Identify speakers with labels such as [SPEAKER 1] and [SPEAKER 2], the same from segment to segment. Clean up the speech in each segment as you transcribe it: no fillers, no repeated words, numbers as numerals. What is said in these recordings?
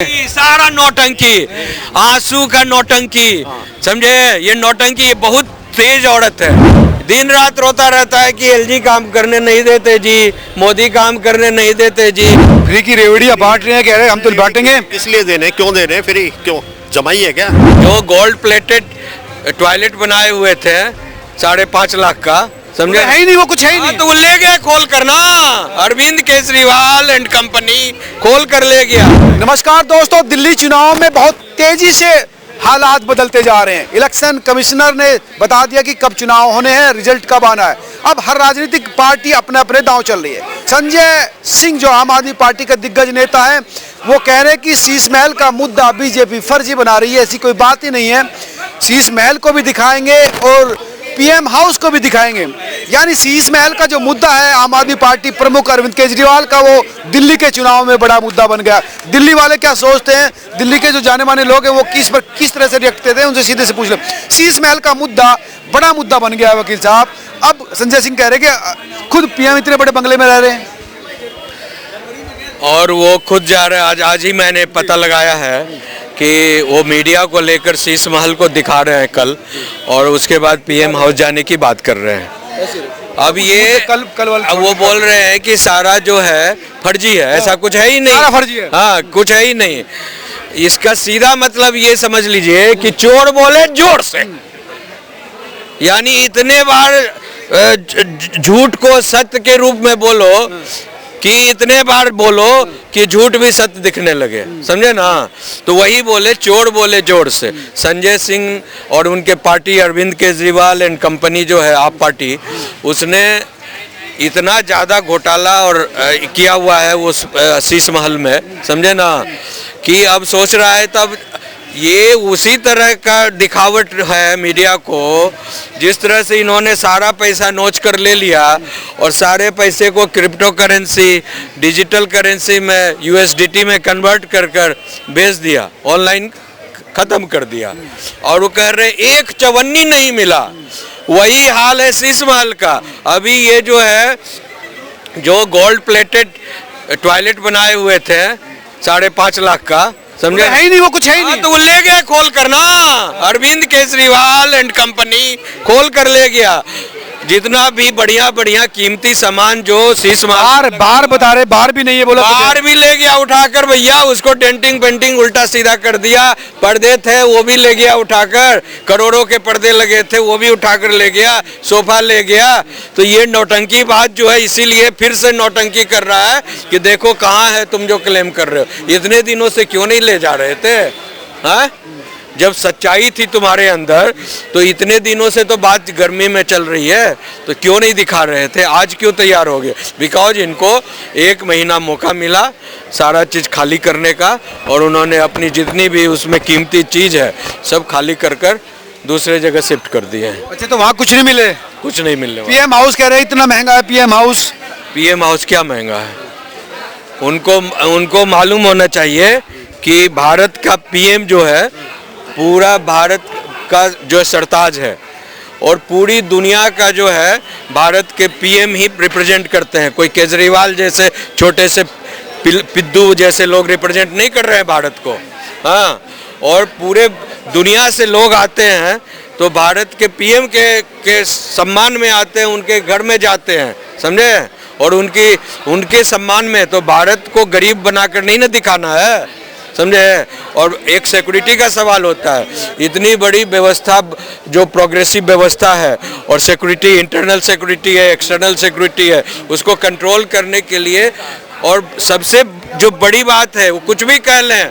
[SPEAKER 1] सारा नौटंकी, आंसू का नौटंकी, समझे। ये नौटंकी बहुत तेज औरत है, दिन रात रोता रहता है कि एलजी काम करने नहीं देते जी, मोदी काम करने नहीं देते जी।
[SPEAKER 2] फ्री की रेवड़ियाँ बांट रहे हैं, कह रहे हैं हम तो बांटेंगे।
[SPEAKER 3] इसलिए देने, क्यों दे रहे हैं फ्री, क्यों जमाई है क्या?
[SPEAKER 1] जो गोल्ड प्लेटेड टॉयलेट बनाए हुए थे 5.5 लाख का, समझे,
[SPEAKER 2] है ही नहीं, वो कुछ है ही नहीं।
[SPEAKER 1] तो वो ले गया खोल कर ना, अरविंद केजरीवाल एंड कंपनी खोल कर ले गया।
[SPEAKER 2] नमस्कार दोस्तों, दिल्ली चुनाव में बहुत तेजी से हालात बदलते जा रहे हैं। इलेक्शन कमिश्नर ने बता दिया कि कब चुनाव होने हैं, रिजल्ट कब आना है। अब हर राजनीतिक पार्टी अपने अपने दांव चल रही है। संजय सिंह जो आम आदमी पार्टी का दिग्गज नेता है, वो कह रहे हैं कि शीश महल का मुद्दा बीजेपी फर्जी बना रही है, ऐसी कोई बात ही नहीं है। शीश महल को भी दिखाएंगे और पीएम हाउस को भी दिखाएंगे। यानी शीश महल का जो मुद्दा है आम आदमी पार्टी प्रमुख अरविंद केजरीवाल का, वो दिल्ली के चुनाव में बड़ा मुद्दा बन गया। दिल्ली वाले क्या सोचते हैं, दिल्ली के जो जाने माने लोग हैं वो किस तरह से रिएक्ट करते हैं, उनसे सीधे से पूछ लें। शीश महल का मुद्दा बड़ा मुद्दा बन गया है वकील साहब। अब संजय सिंह कह रहे हैं कि खुद पीएम इतने बड़े बंगले में रह रहे हैं
[SPEAKER 1] और वो खुद जा रहे हैं। आज ही मैंने पता लगाया है कि वो मीडिया को लेकर शीश महल को दिखा रहे हैं कल, और उसके बाद पीएम हाउस जाने की बात कर रहे हैं। अब ये
[SPEAKER 2] कल
[SPEAKER 1] वो बोल रहे हैं कि सारा जो है फर्जी है, ऐसा कुछ है ही नहीं,
[SPEAKER 2] सारा फर्जी है।
[SPEAKER 1] हाँ, कुछ है ही नहीं। इसका सीधा मतलब ये समझ लीजिए कि चोर बोले जोर से, यानी इतने बार झूठ को सत्य के रूप में बोलो कि इतने बार बोलो कि झूठ भी सत्य दिखने लगे, समझे ना। तो वही बोले, चोर बोले जोर से। संजय सिंह और उनके party Arvind Kejriwal and company जो है आप पार्टी, उसने इतना ज़्यादा घोटाला और किया हुआ है वो शीश महल में, समझे ना, कि अब सोच रहा है तब ये उसी तरह का दिखावट है मीडिया को, जिस तरह से इन्होंने सारा पैसा नोच कर ले लिया और सारे पैसे को क्रिप्टो करेंसी, डिजिटल करेंसी में, यूएसडीटी में कन्वर्ट कर कर बेच दिया, ऑनलाइन ख़त्म कर दिया। और वो कह रहे एक चवन्नी नहीं मिला। वही हाल है शीश महल का। अभी ये जो है, जो गोल्ड प्लेटेड टॉयलेट बनाए हुए थे 5.5 लाख का, समझे,
[SPEAKER 2] है ही नहीं, वो कुछ है ही नहीं।
[SPEAKER 1] तो वो ले गया खोल कर ना, अरविंद केजरीवाल एंड कंपनी खोल कर ले गया। जितना भी बढ़िया बढ़िया कीमती सामान जो शीश महल,
[SPEAKER 2] बाहर बता रहे, बाहर भी नहीं है, बोला
[SPEAKER 1] बाहर भी ले गया उठाकर भैया, उसको डेंटिंग पेंटिंग उल्टा सीधा कर दिया। पर्दे थे वो भी ले गया उठाकर, करोड़ों के पर्दे लगे थे वो भी उठाकर ले गया, सोफा ले गया। तो ये नौटंकी बात जो है, इसीलिए फिर से नौटंकी कर रहा है कि देखो कहाँ है तुम जो क्लेम कर रहे हो। इतने दिनों से क्यों नहीं ले जा रहे थे, हाँ? जब सच्चाई थी तुम्हारे अंदर तो इतने दिनों से तो बात गर्मी में चल रही है, तो क्यों नहीं दिखा रहे थे? आज क्यों तैयार हो गए? बिकॉज इनको 1 महीना मौका मिला सारा चीज़ खाली करने का, और उन्होंने अपनी जितनी भी उसमें कीमती चीज़ है सब खाली कर कर दूसरे जगह शिफ्ट कर दिए हैं।
[SPEAKER 2] अच्छा, तो वहाँ कुछ नहीं मिले?
[SPEAKER 1] कुछ नहीं मिलने वाला।
[SPEAKER 2] पीएम हाउस कह रहे हैं इतना महंगा है पीएम हाउस।
[SPEAKER 1] पीएम हाउस क्या महंगा है? उनको मालूम होना चाहिए कि भारत का पीएम जो है पूरा भारत का जो सरताज है, और पूरी दुनिया का जो है भारत के पीएम ही रिप्रेजेंट करते हैं। कोई केजरीवाल जैसे छोटे से पिद्दू जैसे लोग रिप्रेजेंट नहीं कर रहे हैं भारत को, हाँ। और पूरे दुनिया से लोग आते हैं तो भारत के पीएम के सम्मान में आते हैं, उनके घर में जाते हैं, समझे, और उनके सम्मान में। तो भारत को गरीब बनाकर नहीं ना दिखाना है, समझे। और एक सिक्योरिटी का सवाल होता है। इतनी बड़ी व्यवस्था जो प्रोग्रेसिव व्यवस्था है, और सिक्योरिटी, इंटरनल सिक्योरिटी है, एक्सटर्नल सिक्योरिटी है, उसको कंट्रोल करने के लिए, और सबसे जो बड़ी बात है, वो कुछ भी कह लें,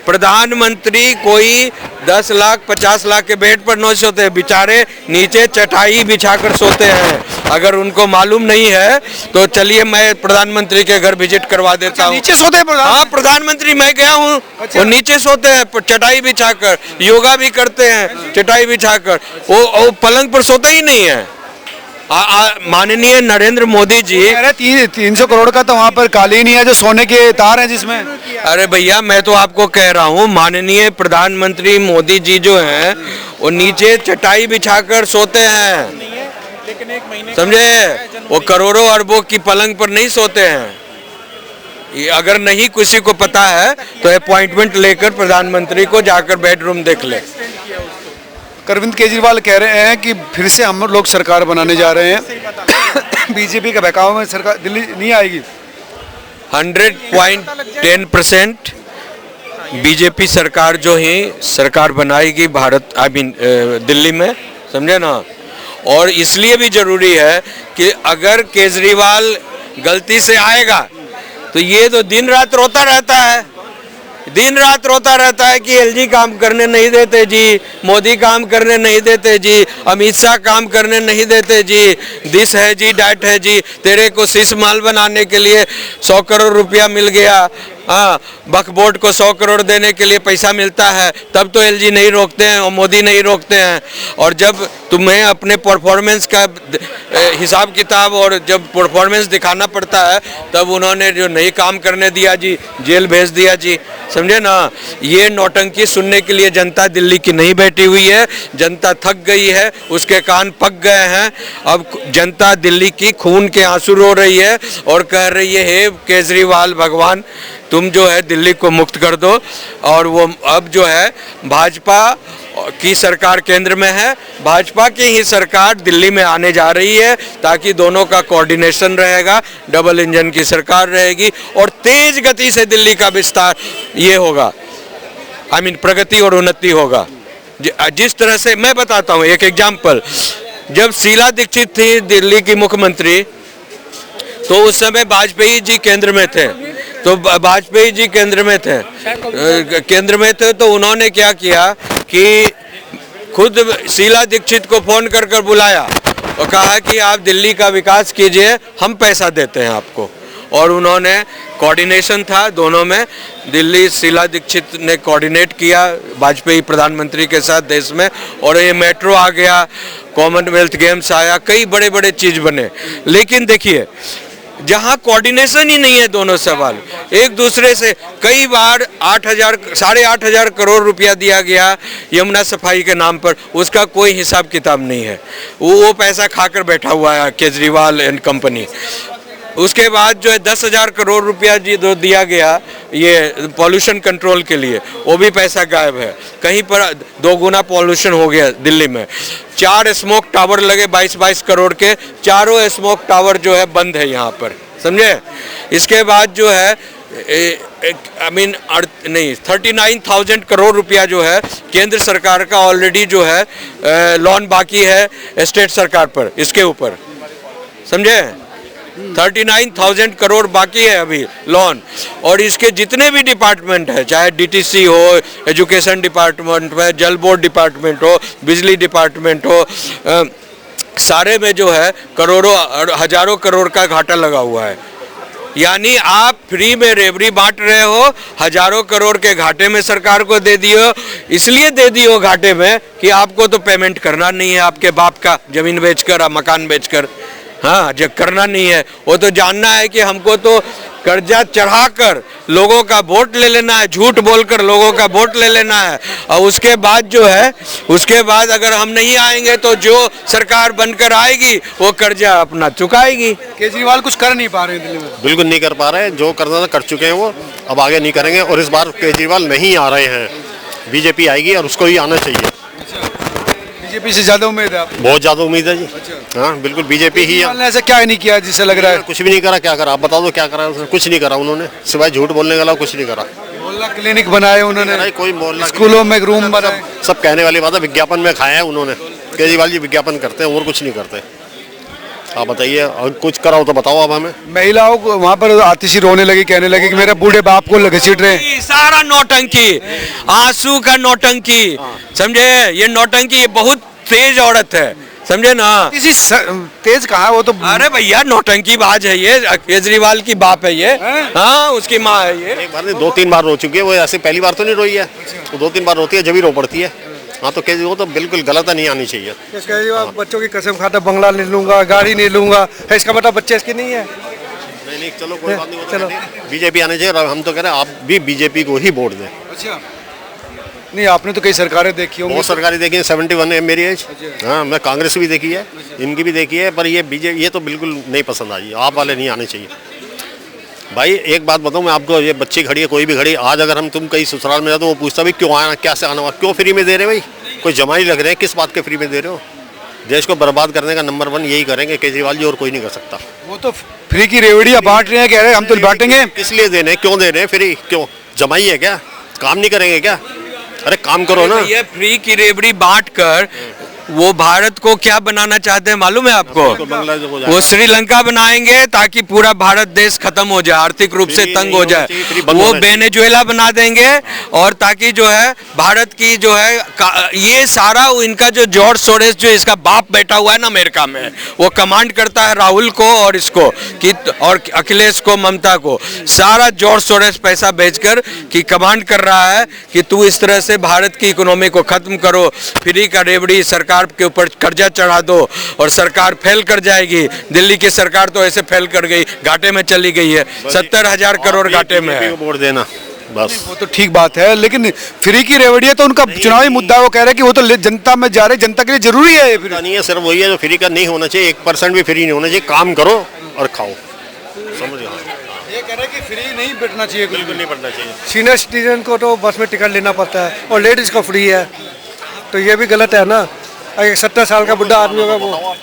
[SPEAKER 1] प्रधानमंत्री कोई 10 लाख 50 लाख के बेड पर नहीं सोते, बेचारे नीचे चटाई बिछाकर सोते हैं। अगर उनको मालूम नहीं है तो चलिए मैं प्रधानमंत्री के घर विजिट करवा देता हूँ।
[SPEAKER 2] नीचे सोते हैं?
[SPEAKER 1] हाँ, प्रधानमंत्री मैं गया हूँ।
[SPEAKER 2] अच्छा।
[SPEAKER 1] वो नीचे सोते हैं चटाई बिछाकर, योगा भी करते हैं चटाई बिछाकर। वो पलंग पर सोते ही नहीं है। माननीय नरेंद्र मोदी जी,
[SPEAKER 2] 300 करोड़ का तो वहाँ पर कालीन ही है जो सोने के तार हैं जिसमें।
[SPEAKER 1] अरे भैया, मैं तो आपको कह रहा हूँ, माननीय प्रधानमंत्री मोदी जी जो हैं वो नीचे चटाई बिछाकर सोते हैं, समझे। वो करोड़ों अरबों की पलंग पर नहीं सोते हैं। ये अगर नहीं किसी को पता है तो अपॉइंटमेंट लेकर प्रधानमंत्री को जाकर बेडरूम देख ले।
[SPEAKER 2] अरविंद केजरीवाल कह रहे हैं कि फिर से हम लोग सरकार बनाने जा रहे हैं। बीजेपी के बहकावे में सरकार दिल्ली नहीं आएगी।
[SPEAKER 1] 100.10% बीजेपी सरकार जो ही सरकार बनाएगी भारत दिल्ली में, समझे ना। और इसलिए भी जरूरी है कि अगर केजरीवाल गलती से आएगा तो ये तो दिन रात रोता रहता है, दिन रात रोता रहता है कि एलजी काम करने नहीं देते जी, मोदी काम करने नहीं देते जी, अमित शाह काम करने नहीं देते जी, दिस है जी, डैट है जी, तेरे को शीश माल बनाने के लिए 100 करोड़ रुपया मिल गया। हाँ, वक्फ बोर्ड को 100 करोड़ देने के लिए पैसा मिलता है, तब तो एलजी नहीं रोकते हैं और मोदी नहीं रोकते हैं। और जब तुम्हें अपने परफॉर्मेंस का हिसाब किताब और जब परफॉर्मेंस दिखाना पड़ता है तब उन्होंने जो नहीं काम करने दिया जी, जेल भेज दिया जी, समझे ना। ये नौटंकी सुनने के लिए जनता दिल्ली की नहीं बैठी हुई है, जनता थक गई है, उसके कान पक गए हैं। अब जनता दिल्ली की खून के आंसू रो रही है और कह रही है, हे केजरीवाल भगवान तुम जो है दिल्ली को मुक्त कर दो। और वो अब जो है भाजपा की सरकार केंद्र में है, भाजपा की ही सरकार दिल्ली में आने जा रही है ताकि दोनों का कोऑर्डिनेशन रहेगा, डबल इंजन की सरकार रहेगी और तेज गति से दिल्ली का विस्तार ये होगा, प्रगति और उन्नति होगा। जिस तरह से मैं बताता हूँ एक एग्जाम्पल, जब शीला दीक्षित थी दिल्ली की मुख्यमंत्री तो उस समय वाजपेयी जी केंद्र में थे, तो वाजपेयी जी केंद्र में थे तो उन्होंने क्या किया कि खुद शीला दीक्षित को फोन कर कर बुलाया और कहा कि आप दिल्ली का विकास कीजिए, हम पैसा देते हैं आपको। और उन्होंने कोऑर्डिनेशन था दोनों में, दिल्ली शीला दीक्षित ने कोऑर्डिनेट किया वाजपेयी प्रधानमंत्री के साथ देश में, और ये मेट्रो आ गया, कॉमनवेल्थ गेम्स आया, कई बड़े बड़े चीज़ बने। लेकिन देखिए जहाँ कोऑर्डिनेशन ही नहीं है दोनों सवाल एक दूसरे से, कई बार 8,500 करोड़ रुपया दिया गया यमुना सफाई के नाम पर, उसका कोई हिसाब किताब नहीं है, वो पैसा खाकर बैठा हुआ है केजरीवाल एंड कंपनी। उसके बाद जो है 10,000 करोड़ रुपया जी जो दिया गया ये पॉल्यूशन कंट्रोल के लिए, वो भी पैसा गायब है। कहीं पर 2 गुना पॉल्यूशन हो गया दिल्ली में। 4 स्मोक टावर लगे 22-22 करोड़ के, चारों स्मोक टावर जो है बंद है यहाँ पर, समझे। इसके बाद जो है 39,000 करोड़ रुपया जो है केंद्र सरकार का ऑलरेडी जो है लोन बाकी है स्टेट सरकार पर, इसके ऊपर, समझे। 39,000 करोड़ बाकी है अभी लोन। और इसके जितने भी डिपार्टमेंट है, चाहे डीटीसी हो, एजुकेशन डिपार्टमेंट हो, जल बोर्ड डिपार्टमेंट हो, बिजली डिपार्टमेंट हो, सारे में जो है करोड़ों और हजारों करोड़ का घाटा लगा हुआ है। यानी आप फ्री में रेवड़ी बांट रहे हो, हजारों करोड़ के घाटे में सरकार को दे दियो। इसलिए दे दियो घाटे में कि आपको तो पेमेंट करना नहीं है आपके बाप का जमीन बेचकर और मकान बेचकर। हाँ, जब करना नहीं है, वो तो जानना है कि हमको तो कर्जा चढ़ाकर लोगों का वोट ले लेना है, झूठ बोलकर लोगों का वोट ले लेना है, और उसके बाद जो है, उसके बाद अगर हम नहीं आएंगे तो जो सरकार बनकर आएगी वो कर्जा अपना चुकाएगी।
[SPEAKER 2] केजरीवाल कुछ कर नहीं पा रहे हैं दिल्ली में,
[SPEAKER 3] बिल्कुल नहीं कर पा रहे हैं। जो करना था कर चुके हैं वो, अब आगे नहीं करेंगे। और इस बार केजरीवाल नहीं आ रहे हैं, बीजेपी आएगी और उसको ही आना चाहिए।
[SPEAKER 2] बीजेपी से ज्यादा उम्मीद है आपको?
[SPEAKER 3] बहुत ज्यादा उम्मीद है जी। हाँ बिल्कुल, बीजेपी ही।
[SPEAKER 2] ऐसा क्या नहीं किया जिससे लग रहा है?
[SPEAKER 3] कुछ भी नहीं करा। क्या करा आप बता दो, क्या करा उसने? कुछ नहीं करा उन्होंने, सिवाय झूठ बोलने के अलावा कुछ नहीं करा।
[SPEAKER 2] मोहल्ला क्लिनिक बनाए उन्होंने,
[SPEAKER 3] कोई मोहल्ला,
[SPEAKER 2] स्कूलों में रूम बनाए,
[SPEAKER 3] सब कहने वाली बात है। विज्ञापन में खाया है उन्होंने, केजरीवाल जी विज्ञापन करते हैं और कुछ नहीं करते। आप बताइए, और कुछ कराओ तो बताओ अब हमें।
[SPEAKER 2] महिलाओं को वहाँ पर आतिशी रोने लगी, कहने लगी कि मेरे बूढ़े बाप को घसीट रहे हैं।
[SPEAKER 1] सारा नौटंकी, आंसू का नौटंकी, समझे। ये नौटंकी, ये बहुत तेज औरत है, समझे ना।
[SPEAKER 2] किसी तेज कहा, वो तो
[SPEAKER 1] अरे भैया नौटंकी बाज है ये, केजरीवाल की बाप है ये। हाँ, उसकी माँ है ये।
[SPEAKER 3] एक बार नहीं 2-3 बार रो चुकी है वो, ऐसे पहली बार तो नहीं रोई है, तो 2-3 बार रोती है जब ही रो पड़ती है। हाँ, तो वो तो बिल्कुल गलत है, नहीं आनी चाहिए।
[SPEAKER 2] बच्चों की कसम खाता, बंगला नहीं लूंगा, गाड़ी नहीं लूंगा, इसका मतलब बच्चे इसके नहीं है।
[SPEAKER 3] नहीं, चलो कोई बात नहीं, चलो बीजेपी आने चाहिए। और हम तो कह रहे हैं आप भी बीजेपी को ही वोट दें।
[SPEAKER 2] अच्छा, नहीं आपने तो कई सरकारें देखी होंगी।
[SPEAKER 3] बहुत सरकारें देखी हैं, 71 है मेरी एज। हाँ, मैं कांग्रेस भी देखी है, इनकी भी देखी है, पर ये बीजेपी ये तो बिल्कुल नहीं पसंद आई। आप वाले नहीं आने चाहिए। भाई एक बात बताऊं मैं आपको, ये बच्ची खड़ी है, कोई भी खड़ी, आज अगर हम तुम कहीं ससुराल में जाते तो वो पूछता भी क्यों आना, क्या से आना हुआ, क्यों फ्री में दे रहे भाई, कोई जमा ही लग रहे हैं, किस बात के फ्री में दे रहे हो। देश को बर्बाद करने का नंबर 1 यही करेंगे केजरीवाल जी, और कोई नहीं कर सकता।
[SPEAKER 2] वो तो फ्री की रेवड़ियाँ बांट रहे हैं, कह रहे हैं हम तो बांटेंगे।
[SPEAKER 3] किस लिए दे रहे हैं, क्यों दे रहे हैं फ्री, क्यों जमाई है क्या, काम नहीं करेंगे क्या, अरे काम करो ना।
[SPEAKER 1] ये फ्री की रेवड़ी बांट कर वो भारत को क्या बनाना चाहते हैं मालूम है आपको?
[SPEAKER 3] बांग्लादेश हो जाएगा।
[SPEAKER 1] वो श्रीलंका बनाएंगे ताकि पूरा भारत देश खत्म हो जाए, आर्थिक रूप से
[SPEAKER 3] फ्री
[SPEAKER 1] तंग
[SPEAKER 3] नहीं
[SPEAKER 1] हो
[SPEAKER 3] होना
[SPEAKER 1] जाए।
[SPEAKER 3] चाहिए, फ्री बंद
[SPEAKER 1] वो
[SPEAKER 3] होना चाहिए।
[SPEAKER 1] वेनेजुएला बना देंगे, और ताकि जो है भारत की जो है ये सारा इनका जो जॉर्ज सोरेस जो इसका बाप बैठा हुआ है ना अमेरिका में, वो कमांड करता है राहुल को और इसको कि, और अखिलेश को, ममता को, सारा जॉर्ज सोरेस पैसा भेजकर कि कमांड कर रहा है कि तू इस तरह से भारत की इकोनॉमी को खत्म करो, फ्री का रेवड़ी सरकार के ऊपर कर्जा चढ़ा दो और सरकार फेल कर जाएगी। दिल्ली की सरकार तो ऐसे फेल कर गई, घाटे में चली गई है, 70,000 करोड़ घाटे में है।
[SPEAKER 3] वोट देना बस।
[SPEAKER 2] वो तो ठीक बात है, लेकिन फ्री की रेवड़ियाँ तो उनका चुनावी मुद्दा है, वो कह रहे हैं कि वो तो जनता में जा रहे, जनता के लिए जरूरी है ये।
[SPEAKER 3] नहीं है, सिर्फ वही है जो फ्री का नहीं होना चाहिए, 1% भी फ्री नहीं होना चाहिए, काम करो और खाओ, समझ गए।
[SPEAKER 2] ये कह रहे हैं कि फ्री नहीं बैठना चाहिए,
[SPEAKER 3] बिल्कुल नहीं पड़ना चाहिए।
[SPEAKER 4] सीनियर सिटीजन को तो बस में टिकट लेना पड़ता है और लेडीज़ को फ्री है, तो ये भी गलत है ना। अगर 70 साल का बुढ़ा आदमी होगा वो